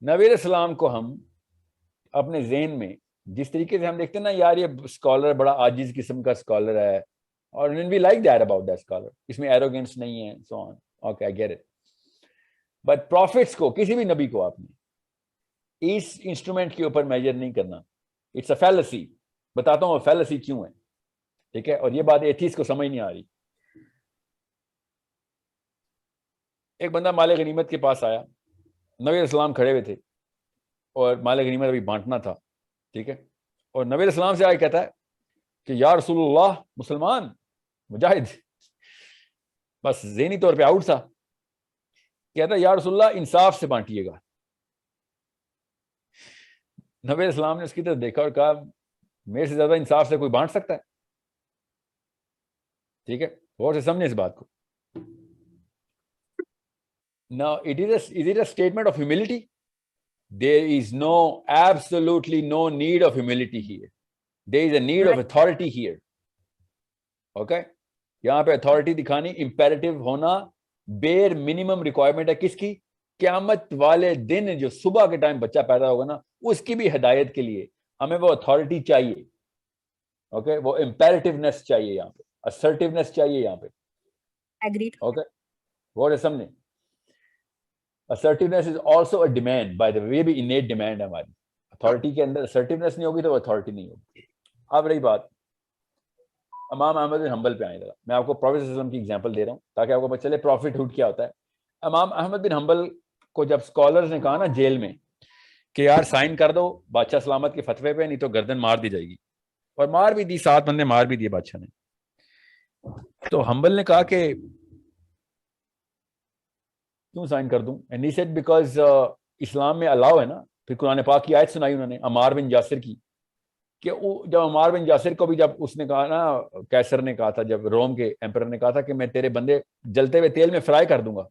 نبی علیہ السلام کو ہم اپنے ذہن میں جس طریقے سے ہم دیکھتے ہیں نا، یار یہ اسکالر بڑا عاجز قسم کا اسکالر ہے، اور we like that about that scholar, اس میں ایروگینس نہیں ہے، so on, okay I get it. But prophets کو، کسی بھی نبی کو آپ نے اس انسٹرومنٹ کے اوپر میجر نہیں کرنا. It's a fallacy. بتاتا ہوں فیلسی کیوں ہے، ٹھیک ہے؟ اور یہ بات ایتھیسٹ کو سمجھ نہیں آ رہی. ایک بندہ مال غنیمت کے پاس آیا، نبی علیہ السلام کھڑے ہوئے تھے اور مال غنیمت ابھی بانٹنا تھا، ٹھیک ہے؟ اور نبی علیہ السلام سے آگے کہتا ہے کہ یا رسول اللہ، مسلمان مجاہد، بس ذہنی طور پہ آؤٹ تھا. کہتا ہے یا رسول اللہ انصاف سے بانٹیے گا. نبی علیہ السلام نے اس کی طرف دیکھا اور کہا میرے سے زیادہ انصاف سے کوئی بانٹ سکتا ہے؟ ٹھیک ہے، غور سے سمجھیں اس بات کو. Now, is it a statement of humility? There is absolutely no need of humility here. There is a need of authority here. Okay? یہاں پہ authority دکھانی imperative ہونا bare minimum requirement ہے کس کی؟ قیامت والے دن جو صبح کے ٹائم بچہ پیدا ہوگا نا، اس کی بھی ہدایت کے لیے ہمیں وہ authority چاہیے. اوکے، وہ imperativeness چاہیے یہاں پہ، assertiveness چاہیے یہاں پہ. Agreed. اوکے، غور سے سمجھیں. assertiveness is also a demand, by the way. یہ بھی innate demand ہے ہماری. authority کے اندر assertiveness نہیں ہوگی تو authority نہیں ہوگی. اب رہی بات امام احمد بن حنبل پہ آئیں ذرا. میں آپ کو پروفیٹ صلی اللہ علیہ وسلم کی ایگزامپل دے رہا ہوں تاکہ آپ کو پتہ چلے پروفٹ ہوڈ کیا ہوتا ہے. امام احمد بن حنبل کو جب اسکالرز نے کہا نا جیل میں کہ یار سائن کر دو بادشاہ سلامت کے فتوے پہ، نہیں تو گردن مار دی جائے گی، اور مار بھی دی، 7 بندے مار بھی دیے بادشاہ نے. تو حنبل نے کہا کہ کیوں سائن کر دوں؟ اینڈ ہی سیڈ بیکاز اسلام میں الاؤ ہے نا. پھر قرآن پاک کی آیت سنائی انہوں نے عمار بن یاسر کی، کہ جب عمار بن یاسر کو بھی جب اس نے کہا نا، کیسر نے کہا تھا، جب روم کے ایمپرر نے کہا تھا کہ میں تیرے بندے جلتے ہوئے تیل میں فرائی کر دوں گا،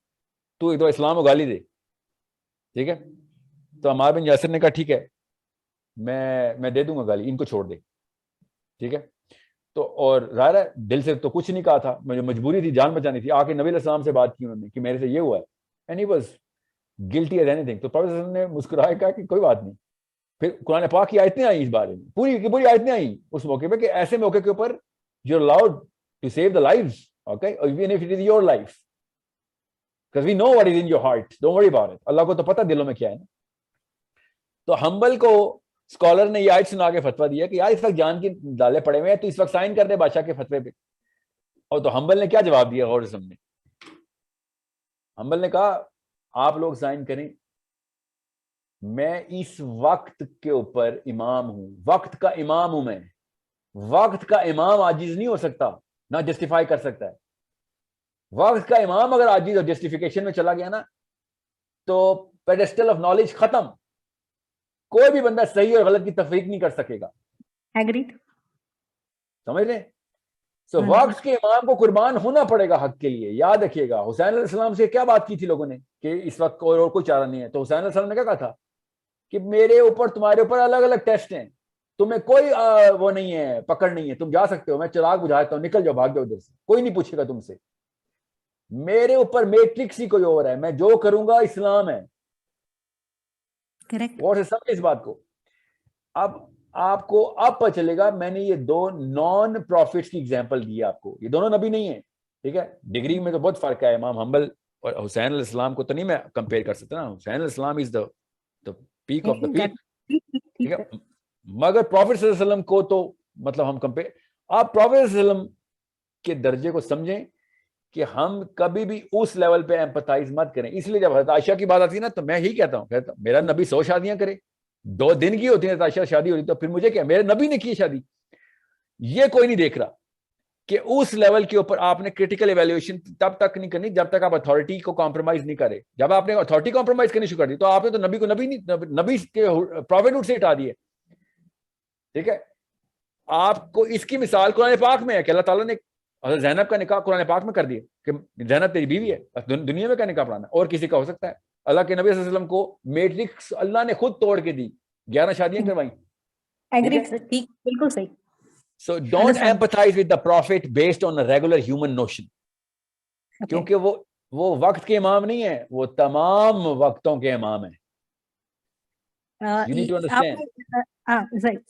تو اسلام کو گالی دے، ٹھیک ہے؟ تو عمار بن یاسر نے کہا ٹھیک ہے میں دے دوں گا گالی، ان کو چھوڑ دے، ٹھیک ہے؟ تو اور ظاہر ہے دل سے تو کچھ نہیں کہا تھا، مجھے مجبوری تھی، جان بچانی تھی. آ کے نبی علیہ السلام سے بات کی انہوں نے کہ میرے سے یہ ہوا ہے، and he was guilty as any thing. تو پروفیٹ صلی اللہ علیہ وسلم نے مسکرائے کہا کہ کوئی بات نہیں. پھر قرآن پاک کی آیتیں آئیں اس بارے میں، پوری کی پوری آیتیں آئیں اس موقع پہ کہ ایسے موقع کے اوپر you are allowed to save the lives, okay, even if it is your life, because we know what is in your heart, don't worry about it. اللہ کو تو پتہ دلوں میں کیا ہے نا. تو حنبل کو اسکالر نے یہ آیت سنا کے فتویٰ دیا کہ یار اس وقت جان کی ڈالے پڑے ہوئے ہیں، تو اس وقت سائن کر دے بادشاہ کے فتوے پہ. اور تو حنبل نے کیا جواب دیا؟ غور سے سمجھیں. حنبل نے کہا آپ لوگ سائن کریں، میں اس وقت کے اوپر امام ہوں، وقت کا امام ہوں. میں وقت کا امام عاجز نہیں ہو سکتا، نہ جسٹیفائی کر سکتا ہے. وقت کا امام اگر عاجز اور جسٹیفیکیشن میں چلا گیا نا تو پیڈسٹل آف نالج ختم. کوئی بھی بندہ صحیح اور غلط کی تفریق نہیں کر سکے گا. Agreed. سمجھ لیں؟ سو وقت کے امام کو قربان ہونا پڑے گا حق کے لیے. یاد رکھیے گا حسین علیہ السلام سے کیا بات کی تھی لوگوں نے کہ اس وقت اور کوئی چارہ نہیں ہے. تو حسین علیہ السلام نے کیا کہا تھا کہ میرے اوپر تمہارے اوپر الگ الگ ٹیسٹ ہیں، تمہیں کوئی وہ نہیں ہے، پکڑ نہیں ہے، تم جا سکتے ہو، میں چراغ بجھاتا ہوں، نکل جاؤ، بھاگ جاؤ ادھر سے، کوئی نہیں پوچھے گا تم سے. میرے اوپر میٹرکس ہی کوئی اور ہے، میں جو کروں گا اسلام ہے. Correct. اور سمجھے اس بات کو. اب آپ کو اب پتہ چلے گا، میں نے یہ 2 نان پروفٹس کی ایگزامپل دی آپ کو. یہ دونوں نبی نہیں ہیں، ٹھیک ہے؟ ڈگری میں تو بہت فرق ہے. امام حنبل اور حسین علیہ السلام کو تو نہیں میں کمپیئر کر سکتا نا. حسین علیہ السلام از the peak of the peak، ٹھیک ہے؟ مگر پروفٹ صلی اللہ علیہ وسلم کو تو مطلب ہم کمپیئر. آپ پروفٹ صلی اللہ علیہ وسلم کے درجے کو سمجھیں کہ ہم کبھی بھی اس لیول پہ ایمپتھائز مت کریں. اس لیے جب حضرت عائشہ کی بات آتی ہے نا تو میں ہی کہتا ہوں میرا نبی 100 شادیاں کرے، 2 دن کی ہوتی ہیں عائشہ شادی ہوتی، تو پھر مجھے کیا، میرے نبی نے کی شادی. یہ کوئی نہیں دیکھ رہا کہ اس لیول کے اوپر آپ نے کریٹیکل ایویلیویشن تب تک نہیں کرنی جب تک آپ اتھارٹی کو کمپرومائز نہیں کرے. جب آپ نے اتھارٹی کمپرومائز کرنی شروع کر دی تو آپ نے تو نبی کو نبی کے پروفیٹ سے ہٹا دیے. ٹھیک ہے؟ آپ کو اس کی مثال قرآن پاک میں ہے کہ اللہ تعالیٰ نے حضرت زینب کا نکاح قرآن پاک میں کر دیا کہ زینب تیری بیوی ہے. دنیا میں کا نکاح پڑھانا اور کسی کا ہو سکتا ہے. اللہ کے نبی صلی اللہ علیہ وسلم کو میٹرکس اللہ نے خود توڑ کے دی، 11 شادیاں کروائیں. بالکل صحیح. So don't empathize with the prophet based on a regular human notion. کیونکہ وہ وقت کے امام نہیں ہے، وہ تمام وقتوں کے امام ہیں. You need to understand. Right.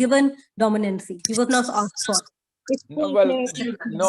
given dominancy, he was not asked for. No, well, no,